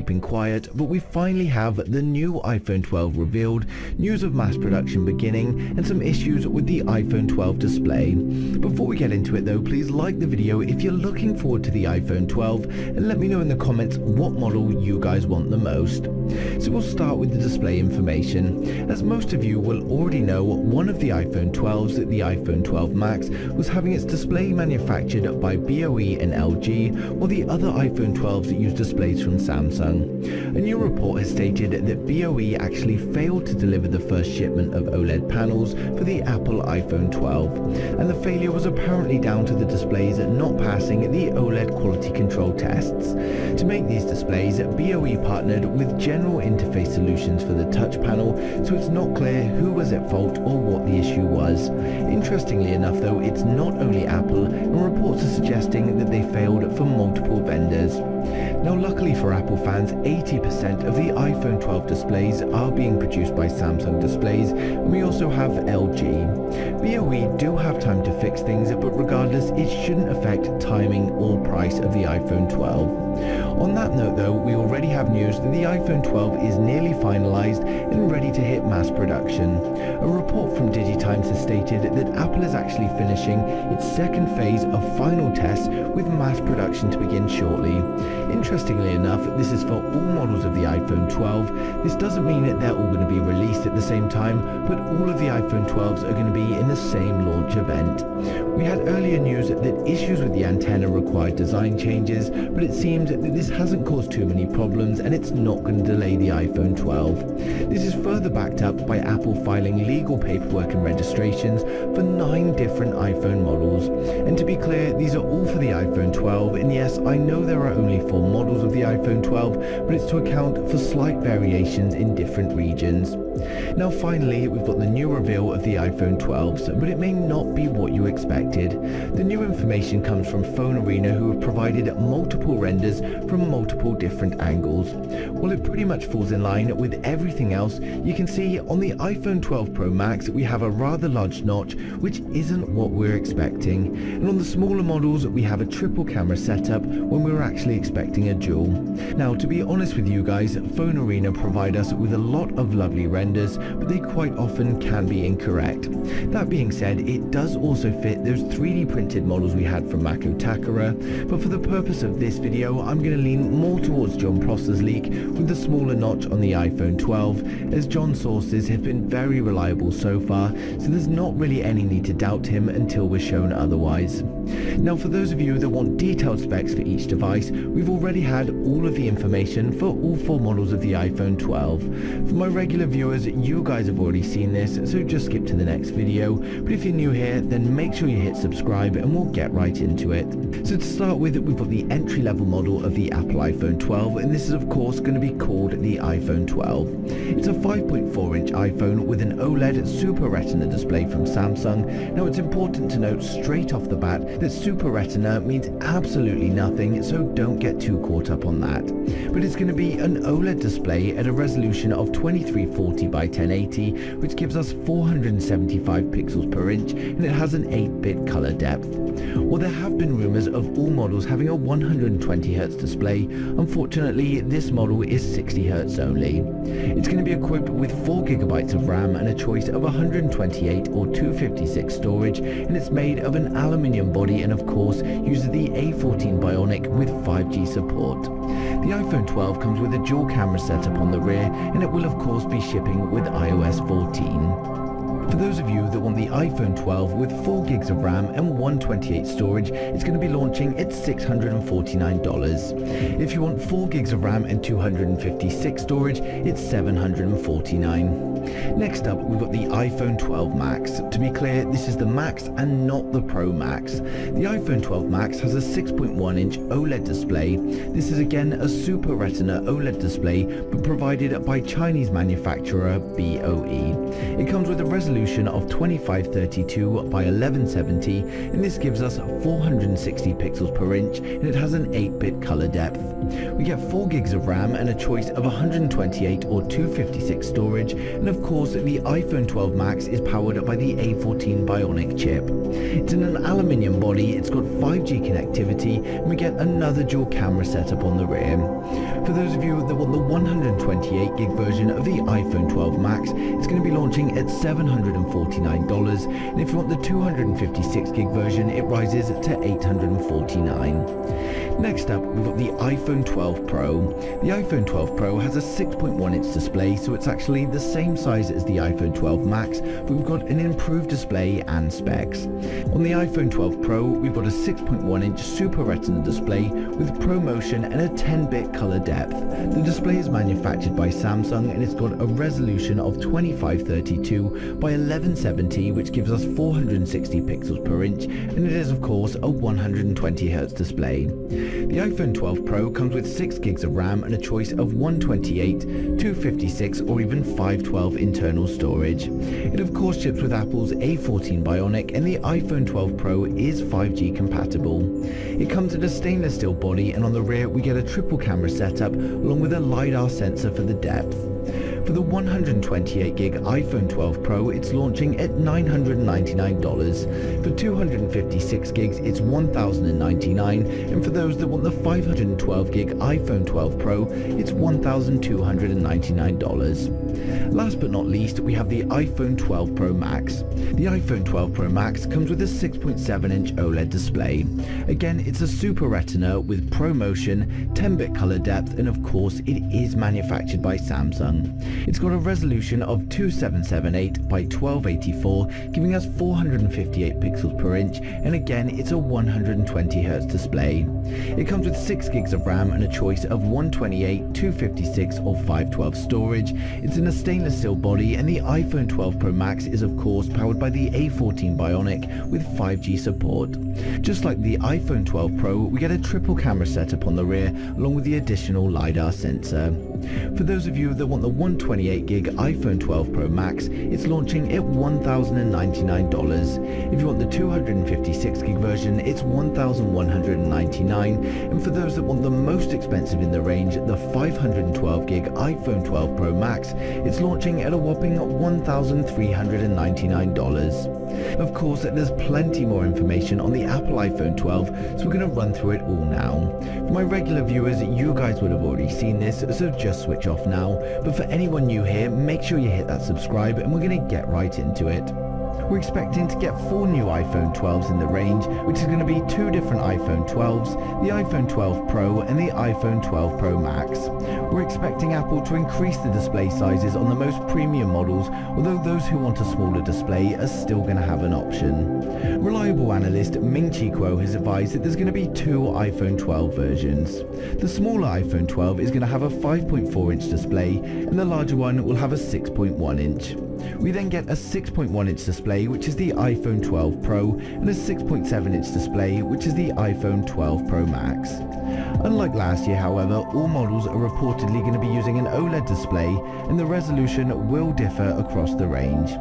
keeping quiet, but we finally have the new iPhone 12 revealed, news of mass production beginning, and some issues with the iPhone 12 display. Before we get into it though, please like the video if you're looking forward to the iPhone 12, and let me know in the comments what model you guys want the most. So we'll start with the display information. As most of you will already know, one of the iPhone 12s, the iPhone 12 Max, was having its display manufactured by BOE and LG, while the other iPhone 12s use displays from Samsung. A new report has stated that BOE actually failed to deliver the first shipment of OLED panels for the Apple iPhone 12, and the failure was apparently down to the displays not passing the OLED quality control tests. To make these displays, BOE partnered with General Interface Solutions for the touch panel, so it's not clear who was at fault or what the issue was. Interestingly enough though, it's not only Apple, and reports are suggesting that they failed for multiple vendors. Now luckily for Apple fans, 80% of the iPhone 12 displays are being produced by Samsung Displays, and we also have LG. BOE do have time to fix things, but regardless, it shouldn't affect timing or price of the iPhone 12. On that note though, we already have news that the iPhone 12 is nearly finalized and ready to hit mass production. A report from DigiTimes has stated that Apple is actually finishing its second phase of final tests with mass production to begin shortly. Interestingly enough, this is for all models of the iPhone 12. This doesn't mean that they're all going to be released at the same time, but all of the iPhone 12s are going to be in the same launch event. We had earlier news that issues with the antenna required design changes, but it seems that this hasn't caused too many problems and it's not going to delay the iPhone 12. This is further backed up by Apple filing legal paperwork and registrations for 9 different iPhone models. And to be clear, these are all for the iPhone 12, and yes, I know there are only 4 models of the iPhone 12, but it's to account for slight variations in different regions. Now finally, we've got the new reveal of the iPhone 12s, but it may not be what you expected. The new information comes from Phone Arena, who have provided multiple renders from multiple different angles. While it pretty much falls in line with everything else, you can see on the iPhone 12 Pro Max we have a rather large notch, which isn't what we're expecting. And on the smaller models we have a triple camera setup when we were actually expecting a dual. Now to be honest with you guys, Phone Arena provide us with a lot of lovely renders, but they quite often can be incorrect. That being said, it does also fit those 3D printed models we had from Mako Takara, but for the purpose of this video I'm going to lean more towards John Prosser's leak with the smaller notch on the iPhone 12, as John's sources have been very reliable so far, so there's not really any need to doubt him until we're shown otherwise. Now for those of you that want detailed specs for each device, we've already had all of the information for all 4 models of the iPhone 12. For my regular viewers, you guys have already seen this, so just skip to the next video, but if you're new here, then make sure you hit subscribe and we'll get right into it. So to start with, we've got the entry-level model of the Apple iPhone 12, and this is of course going to be called the iPhone 12. It's a 5.4-inch iPhone with an OLED Super Retina display from Samsung. Now it's important to note straight off the bat that Super Retina means absolutely nothing, so don't get too caught up on that. But it's going to be an OLED display at a resolution of 2340 by 1080, which gives us 475 pixels per inch, and it has an 8-bit color depth. While there have been rumors of all models having a 120Hz display, unfortunately this model is 60Hz only. It's going to be equipped with 4GB of RAM and a choice of 128 or 256 storage, and it's made of an aluminium body and of course uses the A14 Bionic with 5G support. The iPhone 12 comes with a dual camera setup on the rear, and it will of course be shipping with iOS 14. For those of you that want the iPhone 12 with 4GB of RAM and 128 storage, it's going to be launching at $649. If you want 4GB of RAM and 256 storage, it's $749. Next up, we've got the iPhone 12 Max. To be clear, this is the Max and not the Pro Max. The iPhone 12 Max has a 6.1-inch OLED display. This is again a Super Retina OLED display, but provided by Chinese manufacturer BOE. It comes with a resolution of 2532 by 1170, and this gives us 460 pixels per inch, and it has an 8-bit color depth. We get 4GB of RAM and a choice of 128 or 256 storage, and of of course, the iPhone 12 Max is powered by the A14 Bionic chip. It's in an aluminium body, it's got 5G connectivity, and we get another dual camera setup on the rear. For those of you that want the 128 gig version of the iPhone 12 Max, it's going to be launching at $749, and if you want the 256 gig version, it rises to $849. Next up, we've got the iPhone 12 Pro. The iPhone 12 Pro has a 6.1-inch display, so it's actually the same size as the iPhone 12 Max, but we've got an improved display and specs. On the iPhone 12 Pro, we've got a 6.1-inch Super Retina display with ProMotion and a 10-bit color depth. The display is manufactured by Samsung and it's got a resolution of 2532 by 1170, which gives us 460 pixels per inch, and it is of course a 120Hz display. The iPhone 12 Pro comes with 6 gigs of RAM and a choice of 128, 256 or even 512 internal storage. It of course ships with Apple's A14 Bionic, and the iPhone 12 Pro is 5G compatible. It comes in a stainless steel body, and on the rear we get a triple camera setup along with a LiDAR sensor for the depth. For the 128 gig iPhone 12 Pro, it's launching at $999. For 256 gigs, it's $1,099, and for those that want the 512 gig iPhone 12 Pro, it's $1,299. Last but not least, we have the iPhone 12 Pro Max. The iPhone 12 Pro Max comes with a 6.7-inch OLED display. Again, it's a Super Retina with ProMotion, 10-bit color depth, and of course, it is manufactured by Samsung. It's got a resolution of 2778 by 1284, giving us 458 pixels per inch, and again, it's a 120Hz display. It comes with 6 gigs of RAM and a choice of 128, 256 or 512 storage. It's in a stainless steel body, and the iPhone 12 Pro Max is of course powered by the A14 Bionic with 5G support. Just like the iPhone 12 Pro, we get a triple camera setup on the rear along with the additional LiDAR sensor. For those of you that want the 128 gig iPhone 12 Pro Max, it's launching at $1,099. If you want the 256 gig version, it's $1,199, and for those that want the most expensive in the range, the 512 gig iPhone 12 Pro Max, it's launching at a whopping $1,399. Of course, there's plenty more information on the Apple iPhone 12, so we're going to run through it all now. For my regular viewers, you guys would have already seen this, so just switch off now. But for anyone new here, make sure you hit that subscribe, and we're going to get right into it. We're expecting to get 4 new iPhone 12s in the range, which is going to be 2 different iPhone 12s, the iPhone 12 Pro and the iPhone 12 Pro Max. We're expecting Apple to increase the display sizes on the most premium models, although those who want a smaller display are still going to have an option. Reliable analyst Ming-Chi Kuo has advised that there's going to be 2 iPhone 12 versions. The smaller iPhone 12 is going to have a 5.4-inch display, and the larger one will have a 6.1-inch. We then get a 6.1-inch display, which is the iPhone 12 Pro, and a 6.7-inch display, which is the iPhone 12 Pro Max. Unlike last year, however, all models are reportedly going to be using an OLED display, and the resolution will differ across the range.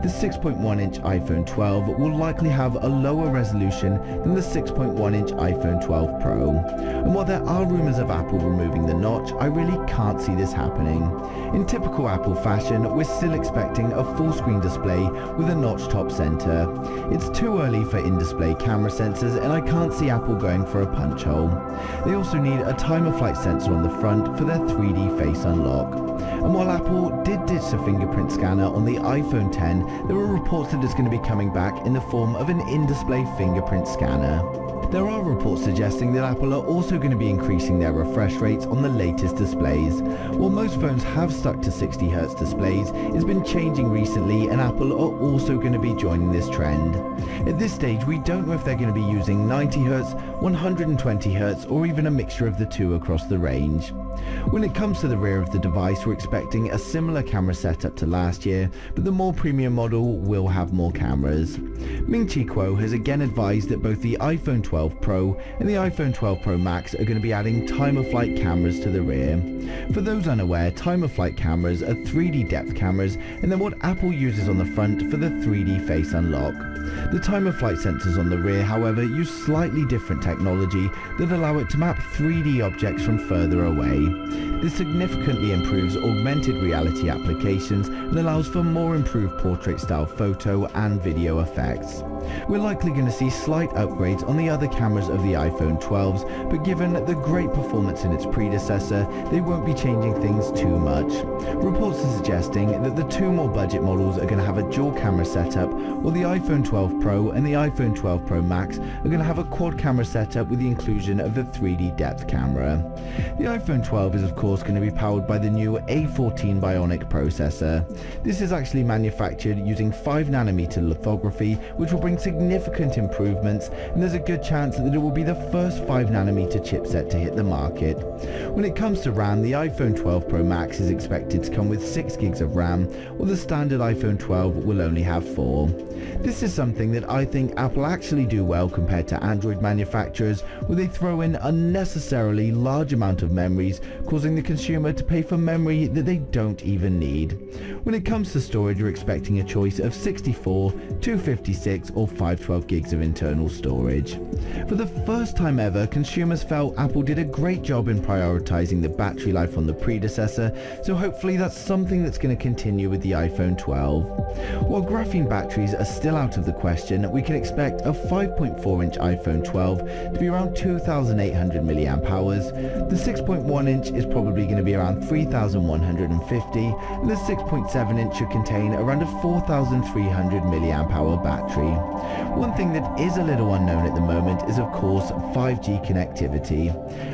The 6.1-inch iPhone 12 will likely have a lower resolution than the 6.1-inch iPhone 12 Pro. And while there are rumors of Apple removing the notch, I really can't see this happening. In typical Apple fashion, we're still expecting a full-screen display with a notch top center. It's too early for in-display camera sensors, and I can't see Apple going for a punch hole. They also need a time-of-flight sensor on the front for their 3D face unlock. And while Apple did ditch the fingerprint scanner on the iPhone 10, there are reports that it's going to be coming back in the form of an in-display fingerprint scanner. There are reports suggesting that Apple are also going to be increasing their refresh rates on the latest displays. While most phones have stuck to 60Hz displays, it's been changing recently, and Apple are also going to be joining this trend. At this stage, we don't know if they're going to be using 90Hz, 120Hz, or even a mixture of the two across the range. When it comes to the rear of the device, we're expecting a similar camera setup to last year, but the more premium model will have more cameras. Ming-Chi Kuo has again advised that both the iPhone 12 Pro and the iPhone 12 Pro Max are going to be adding time-of-flight cameras to the rear. For those unaware, time-of-flight cameras are 3D depth cameras, and they're what Apple uses on the front for the 3D face unlock. The time-of-flight sensors on the rear, however, use slightly different technology that allow it to map 3D objects from further away. This significantly improves augmented reality applications and allows for more improved portrait-style photo and video effects. We're likely going to see slight upgrades on the other cameras of the iPhone 12s, but given the great performance in its predecessor, they won't be changing things too much. Reports are suggesting that the two more budget models are going to have a dual camera setup, while the iPhone 12 Pro and the iPhone 12 Pro Max are going to have a quad camera setup with the inclusion of the 3D depth camera. The iPhone 12 is of course going to be powered by the new A14 Bionic processor. This is actually manufactured using 5nm lithography, which will bring significant improvements, and there's a good chance that it will be the first 5nm chipset to hit the market. When it comes to RAM, the iPhone 12 Pro Max is expected to come with 6GB of RAM, while the standard iPhone 12 will only have 4. This is something that I think Apple actually do well compared to Android manufacturers, where they throw in unnecessarily large amount of memories, causing the consumer to pay for memory that they don't even need. When it comes to storage, you're expecting a choice of 64, 256 or 512GB of internal storage. For the first time ever, consumers felt Apple did a great job in prioritizing the battery life on the predecessor, so hopefully that's something that's going to continue with the iPhone 12. While graphene batteries are still out of the question, we can expect a 5.4-inch iPhone 12 to be around 2,800 mAh. The 6.1-inch is probably going to be around 3,150, and the 6.7-inch should contain around a 4,300 mAh battery. One thing that is a little unknown at the moment is of course 5G connectivity.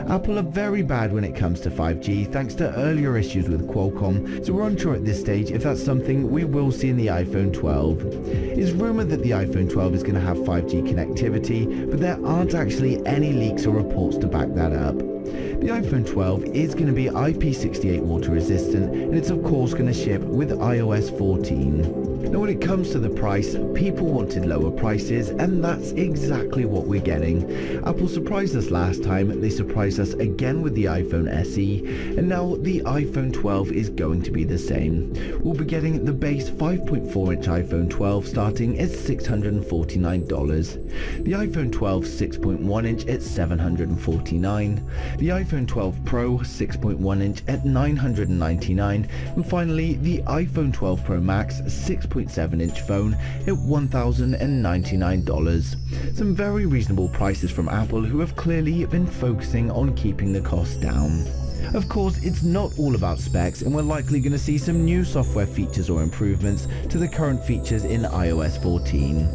Apple are very bad when it comes to 5G thanks to earlier issues with Qualcomm, so we're unsure at this stage if that's something we will see in the iPhone 12. It's rumored that the iPhone 12 is going to have 5G connectivity, but there aren't actually any leaks or reports to back that up. The iPhone 12 is going to be IP68 water resistant, and it's of course going to ship with iOS 14. Now when it comes to the price, people wanted lower prices, and that's exactly what we're getting. Apple surprised us last time, they surprised us again with the iPhone SE, and now the iPhone 12 is going to be the same. We'll be getting the base 5.4-inch iPhone 12 starting at $649, the iPhone 12 6.1-inch at $749, the iPhone 12 Pro 6.1-inch at $999, and finally the iPhone 12 Pro Max 6.7-inch phone at $1,099. Some very reasonable prices from Apple, who have clearly been focusing on keeping the costs down. Of course, it's not all about specs, and we're likely going to see some new software features or improvements to the current features in iOS 14.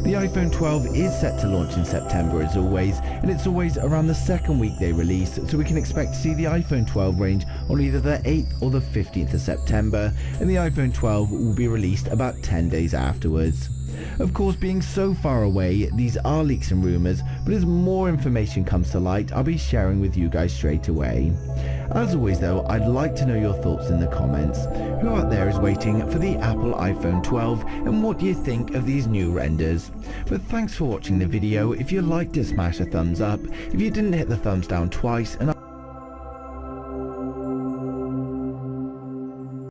The iPhone 12 is set to launch in September as always, and it's always around the second week they release, so we can expect to see the iPhone 12 range on either the 8th or the 15th of September, and the iPhone 12 will be released about 10 days afterwards. Of course, being so far away, these are leaks and rumours, but as more information comes to light, I'll be sharing with you guys straight away. As always though, I'd like to know your thoughts in the comments. Who out there is waiting for the Apple iPhone 12, and what do you think of these new renders? But thanks for watching the video. If you liked it, smash a thumbs up. If you didn't, hit the thumbs down twice, and